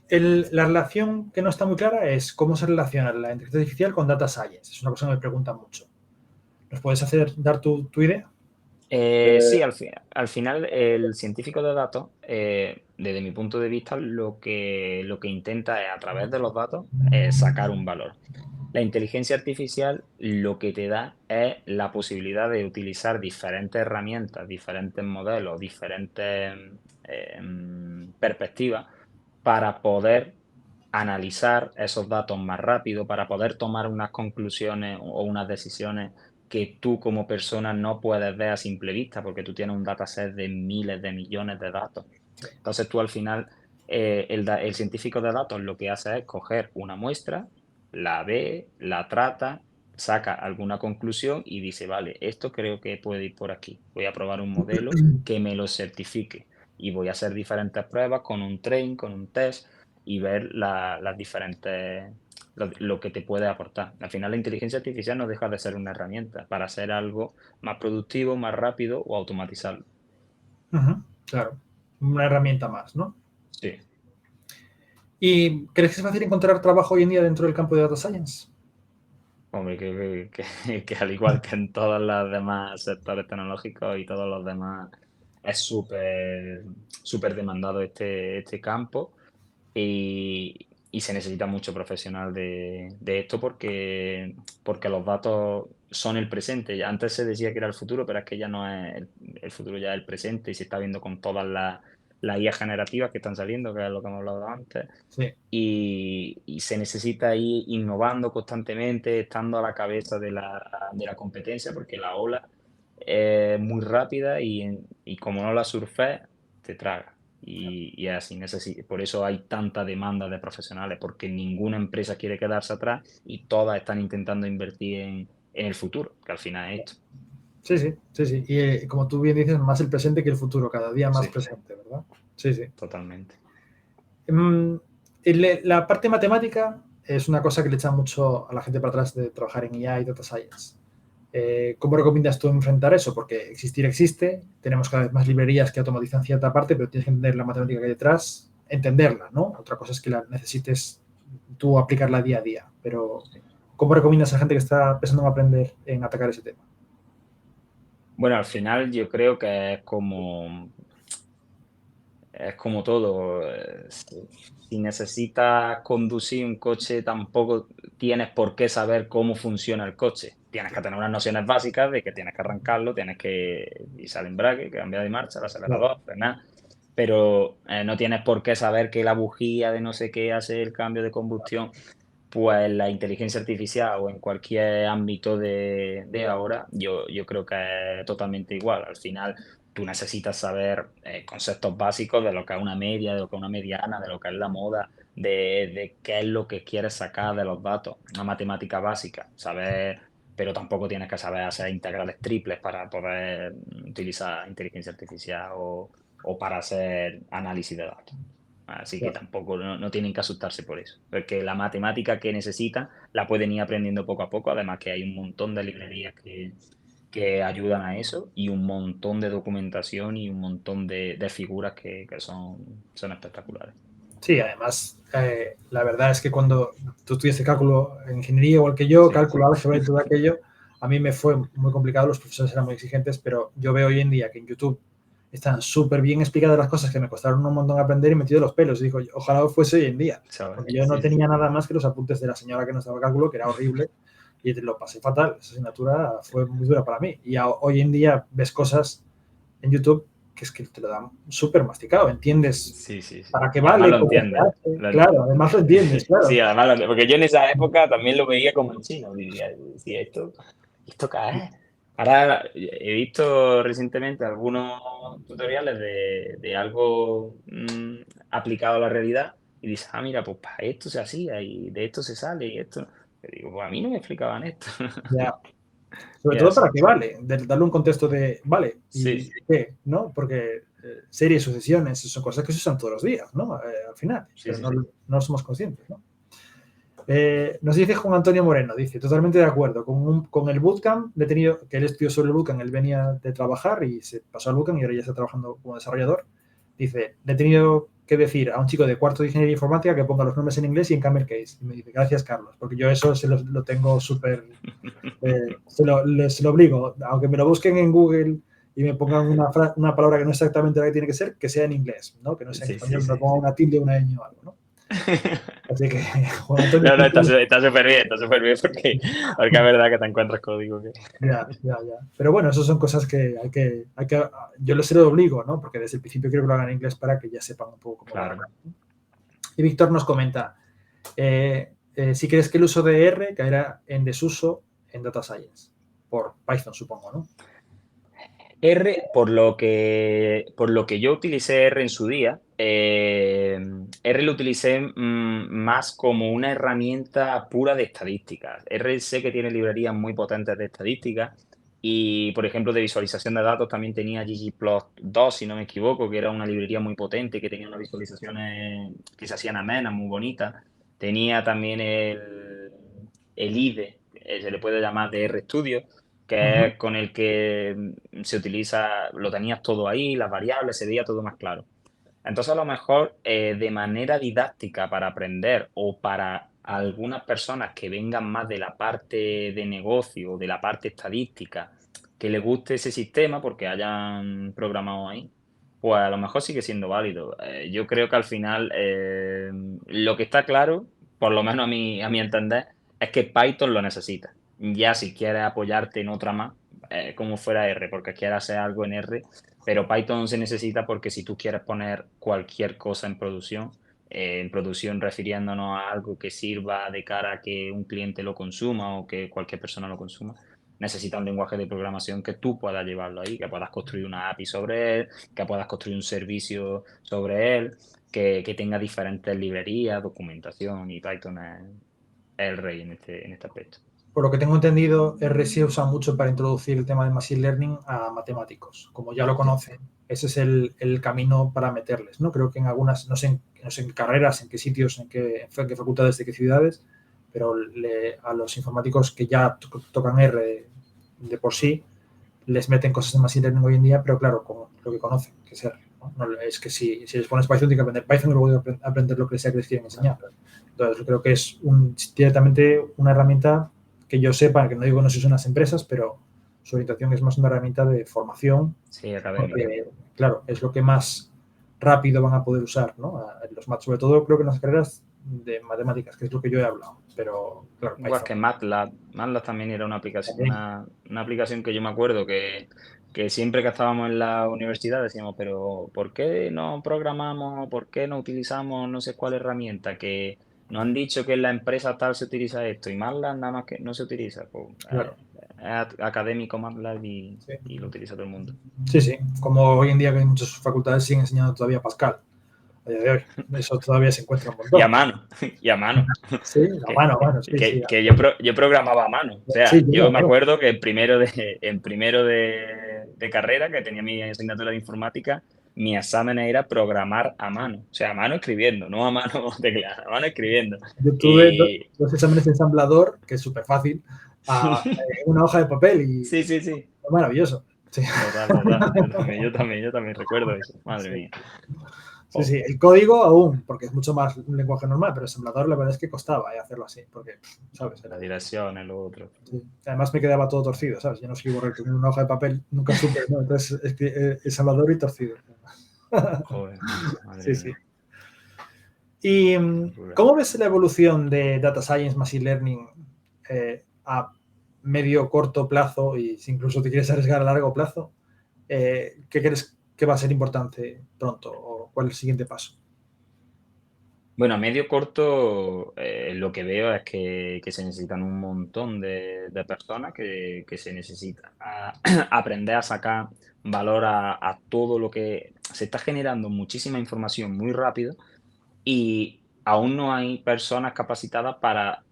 la relación que no está muy clara es cómo se relaciona la inteligencia artificial con Data Science. Es una cosa que me preguntan mucho. ¿Nos puedes dar tu idea? Sí, al final el científico de datos, desde mi punto de vista, lo que intenta es, a través de los datos, sacar un valor. La inteligencia artificial lo que te da es la posibilidad de utilizar diferentes herramientas, diferentes modelos, diferentes perspectivas para poder analizar esos datos más rápido, para poder tomar unas conclusiones o unas decisiones que tú como persona no puedes ver a simple vista, porque tú tienes un dataset de miles de millones de datos. Entonces tú al final, el científico de datos lo que hace es coger una muestra, la ve, la trata, saca alguna conclusión y dice, vale, esto creo que puede ir por aquí. Voy a probar un modelo que me lo certifique y voy a hacer diferentes pruebas con un train, con un test y ver las diferentes, lo que te puede aportar. Al final la inteligencia artificial no deja de ser una herramienta para hacer algo más productivo, más rápido o automatizarlo. Claro, una herramienta más, ¿no? Sí. ¿Y crees que es fácil encontrar trabajo hoy en día dentro del campo de Data Science? Hombre, que al igual que en todos los demás sectores tecnológicos y todos los demás, es súper demandado este campo y se necesita mucho profesional de esto porque los datos son el presente. Ya antes se decía que era el futuro, pero es que ya no es el futuro, ya es el presente y se está viendo con todas las IA generativas que están saliendo, que es lo que hemos hablado antes Sí. y se necesita ir innovando constantemente, estando a la cabeza de la competencia, porque la ola es muy rápida y como no la surfes, te traga. Y es así, por eso hay tanta demanda de profesionales, porque ninguna empresa quiere quedarse atrás y todas están intentando invertir en el futuro, que al final es esto. Sí, sí, sí, sí. Y como tú bien dices, más el presente que el futuro, cada día más Sí, presente, ¿verdad? Sí, sí. totalmente. La parte matemática es una cosa que le echa mucho a la gente para atrás de trabajar en IA y Data Science. ¿Cómo recomiendas tú enfrentar eso? Porque existir existe, tenemos cada vez más librerías que automatizan cierta parte, pero tienes que entender la matemática que hay detrás, entenderla, ¿no? Otra cosa es que la necesites tú aplicarla día a día, pero ¿cómo recomiendas a la gente que está pensando en aprender en atacar ese tema? Bueno, al final yo creo que es como todo. Si necesitas conducir un coche, tampoco tienes por qué saber cómo funciona el coche. Tienes que tener unas nociones básicas de que tienes que arrancarlo, tienes que pisar el embrague, que cambiar de marcha, el Claro. acelerador, frenar. Pero no tienes por qué saber que la bujía de no sé qué hace el cambio de combustión. Pues la inteligencia artificial o en cualquier ámbito de ahora, yo creo que es totalmente igual. Al final, tú necesitas saber conceptos básicos de lo que es una media, de lo que es una mediana, de lo que es la moda, de qué es lo que quieres sacar de los datos. Una matemática básica, saber, pero tampoco tienes que saber hacer integrales triples para poder utilizar inteligencia artificial o para hacer análisis de datos. Así que Claro. tampoco no tienen que asustarse por eso, porque la matemática que necesitan la pueden ir aprendiendo poco a poco, además que hay un montón de librerías que ayudan a eso y un montón de documentación y un montón de figuras que son espectaculares. Sí, además, la verdad es que cuando tú estudiaste cálculo en ingeniería igual que yo, Sí, cálculo, álgebra y todo aquello, a mí me fue muy complicado, los profesores eran muy exigentes, pero yo veo hoy en día que en YouTube están súper bien explicadas las cosas que me costaron un montón aprender y metido los pelos. Y digo, ojalá fuese hoy en día, ¿sabes? porque yo no Sí, sí. tenía nada más que los apuntes de la señora que nos daba cálculo, que era horrible, y lo pasé fatal. Esa asignatura fue muy dura para mí. Y hoy en día ves cosas en YouTube que es que te lo dan súper masticado, entiendes Sí, sí, sí. para qué Y además vale, lo cómo se entiendes. hace, claro, además lo entiendes, Sí, claro. además porque yo en esa época también lo veía como en chino. Decía, ¿esto qué es? Ahora he visto recientemente algunos tutoriales de algo aplicado a la realidad y dices, mira, pues para esto se hacía y de esto se sale y esto. Yo digo, pues a mí no me explicaban esto. Ya. Y Sobre todo para así. qué vale, darle un contexto de, vale, Sí, ¿y qué? ¿No? Porque series, sucesiones, son cosas que se usan todos los días, ¿no? Al final, sí, pero sí, no, sí. no somos conscientes, ¿no? Nos dice Juan Antonio Moreno, dice, totalmente de acuerdo, con el bootcamp, le he tenido, que él estudió sobre el bootcamp, él venía de trabajar y se pasó al bootcamp y ahora ya está trabajando como desarrollador. Dice, le he tenido que decir a un chico de cuarto de ingeniería informática que ponga los nombres en inglés y en camel case. Y me dice, gracias Carlos, porque yo eso se lo tengo súper, se lo obligo, aunque me lo busquen en Google y me pongan una palabra que no es exactamente la que tiene que ser, que sea en inglés, ¿no? Que no sea en español, me ponga una tilde, una ñ o algo, ¿no? Así que, Juan Antonio... No, está súper bien porque es verdad que te encuentras código que... Ya. Pero bueno, eso son cosas que hay que yo les lo obligo, ¿no? Porque desde el principio quiero que lo hagan en inglés para que ya sepan un poco cómo Claro. va. Y Víctor nos comenta, si crees que el uso de R caerá en desuso en Data Science, por Python, supongo, ¿no? R, por lo que yo utilicé R en su día, R lo utilicé más como una herramienta pura de estadísticas. R sé que tiene librerías muy potentes de estadísticas y, por ejemplo, de visualización de datos también tenía ggplot2, si no me equivoco, que era una librería muy potente que tenía unas visualizaciones que se hacían amenas, muy bonitas. Tenía también el IDE, se le puede llamar de RStudio, que es con el que se utiliza, lo tenías todo ahí, las variables, se veía todo más claro. Entonces, a lo mejor de manera didáctica para aprender o para algunas personas que vengan más de la parte de negocio o de la parte estadística, que les guste ese sistema porque hayan programado ahí, pues a lo mejor sigue siendo válido. Yo creo que al final lo que está claro, por lo menos a mi entender, es que Python lo necesita. Ya si quieres apoyarte en otra más, como fuera R, porque quieras hacer algo en R, pero Python se necesita porque si tú quieres poner cualquier cosa en producción refiriéndonos a algo que sirva de cara a que un cliente lo consuma o que cualquier persona lo consuma, necesita un lenguaje de programación que tú puedas llevarlo ahí, que puedas construir una API sobre él, que puedas construir un servicio sobre él, que tenga diferentes librerías, documentación, y Python es el rey en este aspecto. Por lo que tengo entendido, R se usa mucho para introducir el tema de Machine Learning a matemáticos. Como ya lo conocen, ese es el camino para meterles, ¿no? Creo que en algunas, no sé en qué carreras, en qué sitios, en qué facultades, de qué ciudades, pero a los informáticos que ya tocan R de por sí, les meten cosas de Machine Learning hoy en día, pero claro, con lo que conocen, que es R. ¿no? Es que si les pones Python, tienen que aprender Python y luego aprender lo que sea que les quieren enseñar. Entonces, creo que es directamente una herramienta que yo sepa, que no digo no se usan las empresas, pero su orientación es más una herramienta de formación. Sí, académica. Porque, claro, es lo que más rápido van a poder usar, ¿no? Sobre todo creo que en las carreras de matemáticas, que es lo que yo he hablado. Pero, claro, Igual que MATLAB. MATLAB también era una aplicación, una aplicación que yo me acuerdo que siempre que estábamos en la universidad decíamos, pero ¿por qué no programamos, por qué no utilizamos no sé cuál herramienta? Que nos han dicho que en la empresa tal se utiliza esto y MATLAB nada más que no se utiliza. Pues, claro. es académico MATLAB y lo utiliza todo el mundo. Sí. Como hoy en día que en muchas facultades siguen enseñando todavía Pascal. A día de hoy. Eso todavía se encuentra un montón. Y a mano. Sí, a mano. Sí. Que yo programaba a mano. O sea, Sí, yo me acuerdo que en primero de carrera, que tenía mi asignatura de informática, mi examen era programar a mano. O sea, a mano escribiendo, no a mano tecleando, a mano escribiendo. Yo tuve dos exámenes de ensamblador, que es súper fácil, a una hoja de papel y Sí. fue maravilloso. Sí. Total. Yo también recuerdo eso. Madre mía. Sí, el código aún, porque es mucho más un lenguaje normal, pero el ensamblador la verdad es que costaba hacerlo así, porque, ¿sabes? La dirección, el otro. Sí. Además me quedaba todo torcido, ¿sabes? Yo no escribo recto en una hoja de papel, nunca supe, ¿no? Entonces, ensamblador y torcido. Joder, madre mía. Sí. ¿Y cómo ves la evolución de Data Science, Machine Learning a medio, corto plazo y si incluso te quieres arriesgar a largo plazo? ¿Qué crees que va a ser importante pronto o cuál es el siguiente paso? Bueno, a medio corto lo que veo es que se necesitan un montón de personas que se necesita aprender a sacar valor a todo lo que se está generando muchísima información muy rápido y aún no hay personas capacitadas para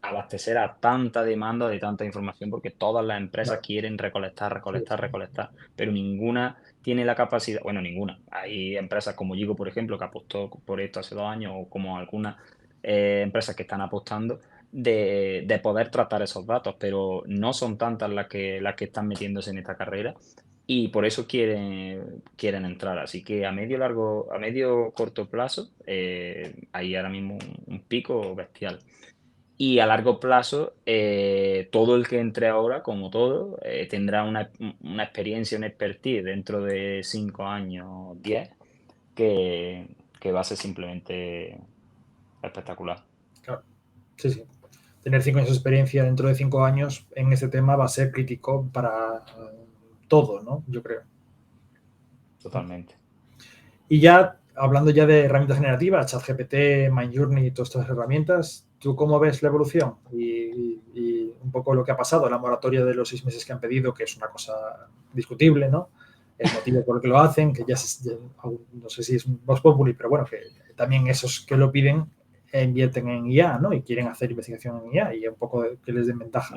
abastecer a tanta demanda de tanta información porque todas las empresas quieren recolectar, pero ninguna tiene la capacidad, bueno, ninguna. Hay empresas como Yigo, por ejemplo, que apostó por esto hace 2 años, o como algunas empresas que están apostando de poder tratar esos datos, pero no son tantas las que están metiéndose en esta carrera y por eso quieren entrar. Así que a medio corto plazo hay ahora mismo un pico bestial. Y a largo plazo, todo el que entre ahora, como todo, tendrá una experiencia, una expertise dentro de 5 años, 10, que va a ser simplemente espectacular. Claro. Sí, sí. Tener 5 años de experiencia dentro de 5 años en este tema va a ser crítico para todo, ¿no? Yo creo. Totalmente. Y ya, hablando ya de herramientas generativas, ChatGPT, Midjourney y todas estas herramientas, ¿tú cómo ves la evolución? Y un poco lo que ha pasado, la moratoria de los 6 meses que han pedido, que es una cosa discutible, ¿no? El motivo por el que lo hacen, que ya, no sé si es Vox Populi, pero bueno, que también esos que lo piden invierten en IA, ¿no? Y quieren hacer investigación en IA y un poco que les den ventaja.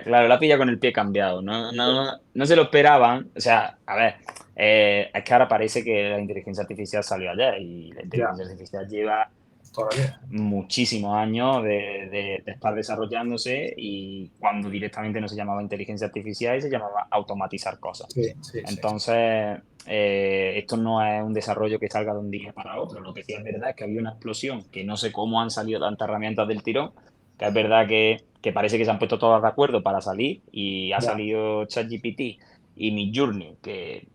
Claro, la pilla con el pie cambiado, no se lo esperaban, o sea, a ver, es que ahora parece que la inteligencia artificial salió ayer y la Ya, inteligencia artificial lleva todavía. muchísimos años de estar desarrollándose y cuando directamente no se llamaba inteligencia artificial y se llamaba automatizar cosas. Sí, sí, sí. Entonces, esto no es un desarrollo que salga de un día para otro. Lo que sí es verdad es que había una explosión, que no sé cómo han salido tantas herramientas del tirón, que es verdad que parece que se han puesto todas de acuerdo para salir y ha Ya, salido ChatGPT y Midjourney, que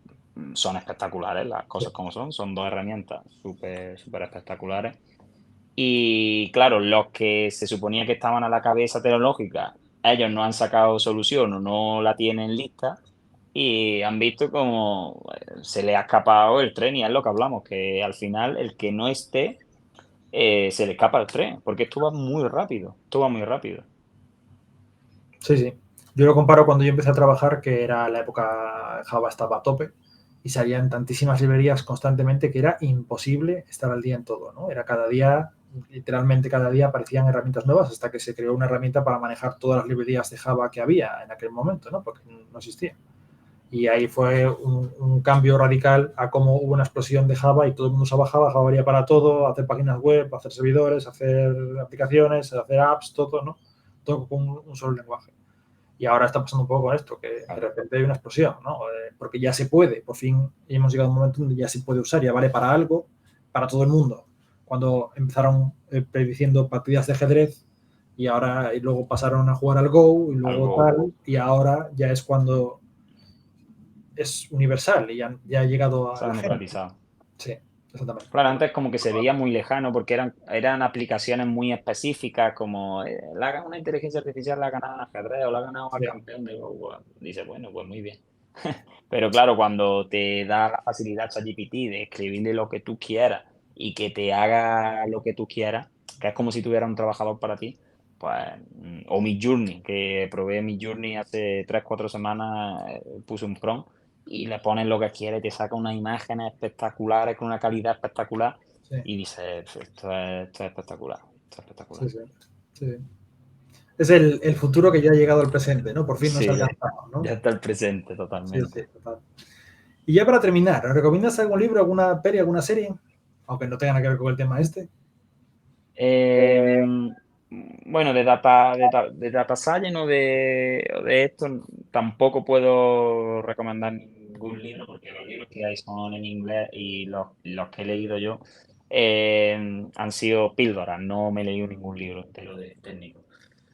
son espectaculares, las sí. cosas como son dos herramientas súper, súper espectaculares. Y claro, los que se suponía que estaban a la cabeza tecnológica, ellos no han sacado solución o no la tienen lista y han visto como se le ha escapado el tren y es lo que hablamos, que al final el que no esté se le escapa el tren, porque esto va muy rápido, esto va muy rápido. Sí, sí. Yo lo comparo cuando yo empecé a trabajar, que era la época Java estaba a tope y salían tantísimas librerías constantemente que era imposible estar al día en todo, ¿no? Era cada día, literalmente cada día aparecían herramientas nuevas hasta que se creó una herramienta para manejar todas las librerías de Java que había en aquel momento, ¿no? Porque no existía. Y ahí fue un cambio radical a cómo hubo una explosión de Java y todo el mundo usaba Java, Java valía para todo, hacer páginas web, hacer servidores, hacer aplicaciones, hacer apps, todo, ¿no? Todo con un solo lenguaje. Y ahora está pasando un poco con esto, que de Claro, repente hay una explosión, ¿no? Porque ya se puede, por fin hemos llegado a un momento donde ya se puede usar, ya vale para algo, para todo el mundo. Cuando empezaron prediciendo partidas de ajedrez y luego pasaron a jugar al Go y luego algo tal, y ahora ya es cuando es universal y ya ha llegado a se ha la gente. democratizado. Sí, exactamente. Claro, antes como que se veía muy lejano porque eran aplicaciones muy específicas, como la ha ganado una inteligencia artificial, la ha ganado en ajedrez o la ha ganado al Sí, campeón de Go. Bueno, dice, bueno, pues muy bien. Pero claro, cuando te da la facilidad ChatGPT de escribirle lo que tú quieras y que te haga lo que tú quieras, que es como si tuviera un trabajador para ti, pues, o Midjourney, que probé Midjourney hace 3 4 semanas, puse un prompt y le pones lo que quieres, te saca unas imágenes espectaculares con una calidad espectacular sí, y dices, esto es espectacular, esto es espectacular. sí, sí, sí. Es el futuro que ya ha llegado al presente, ¿no? Por fin nos ha Sí, alcanzado, ¿no? ya está el presente Sí, sí, totalmente. total. Y ya para terminar, ¿recomiendas algún libro, alguna peli, alguna serie? Aunque no tenga nada que ver con el tema este. Em, bueno, de data science o de esto tampoco puedo recomendar ningún libro porque los libros que hay son en inglés y los que he leído yo han sido píldoras, no me he leído ningún libro entero de técnico.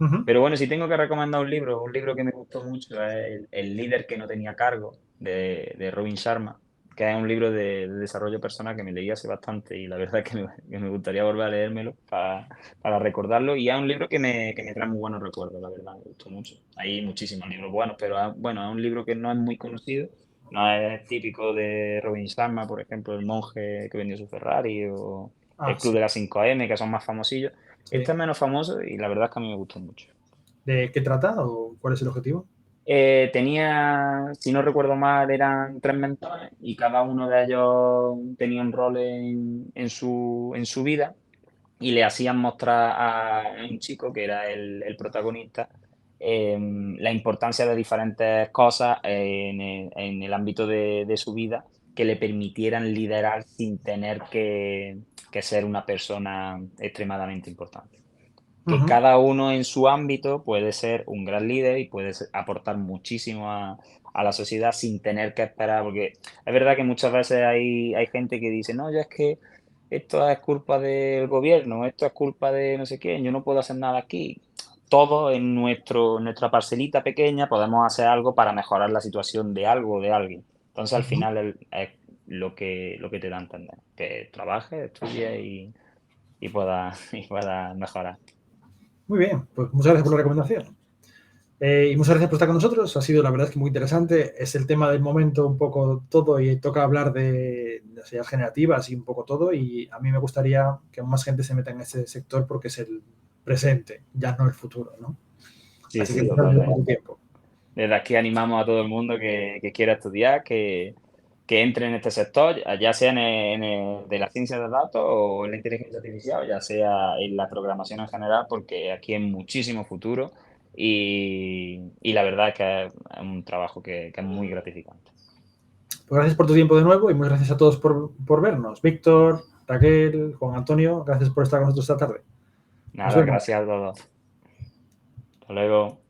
Ujú. Pero bueno, si tengo que recomendar un libro que me gustó mucho es El líder que no tenía cargo, de Robin Sharma, que es un libro de desarrollo personal que me leí hace bastante y la verdad es que me gustaría volver a leérmelo para recordarlo. Y es un libro que me trae muy buenos recuerdos, la verdad, me gustó mucho. Hay muchísimos libros buenos, pero bueno, es un libro que no es muy conocido, no es típico de Robin Sharma, por ejemplo, El monje que vendió su Ferrari o Ah, El Club sí, de las 5 AM, que son más famosillos. Este sí. es menos famoso y la verdad es que a mí me gustó mucho. ¿De qué trata o cuál es el objetivo? Tenía, si no recuerdo mal, eran 3 mentores y cada uno de ellos tenía un rol en su vida y le hacían mostrar a un chico, que era el protagonista, la importancia de diferentes cosas en el ámbito de su vida que le permitieran liderar sin tener que ser una persona extremadamente importante, que Ujú. cada uno en su ámbito puede ser un gran líder y puede aportar muchísimo a la sociedad sin tener que esperar, porque es verdad que muchas veces hay gente que dice, no, ya es que esto es culpa del gobierno, esto es culpa de no sé qué, yo no puedo hacer nada aquí. todos en nuestra parcelita pequeña podemos hacer algo para mejorar la situación de algo o de alguien. Entonces, al final es lo que te da a entender, que trabajes, estudies y puedas mejorar. Muy bien, pues muchas gracias por la recomendación. Y muchas gracias por estar con nosotros. Ha sido, la verdad, es que muy interesante. Es el tema del momento un poco todo y toca hablar de las ideas generativas y un poco todo. Y a mí me gustaría que más gente se meta en ese sector porque es el presente, ya no el futuro, ¿no? Sí, Así sí, que muchas gracias por tu totalmente. tiempo. Desde aquí animamos a todo el mundo que quiera estudiar, que entre en este sector, ya sea de la ciencia de datos o en la inteligencia artificial, o ya sea en la programación en general, porque aquí hay muchísimo futuro y la verdad es que es un trabajo que es muy gratificante. Pues gracias por tu tiempo de nuevo y muchas gracias a todos por vernos. Víctor, Raquel, Juan Antonio, gracias por estar con nosotros esta tarde. Nos Nada, vemos. gracias a todos. Hasta luego.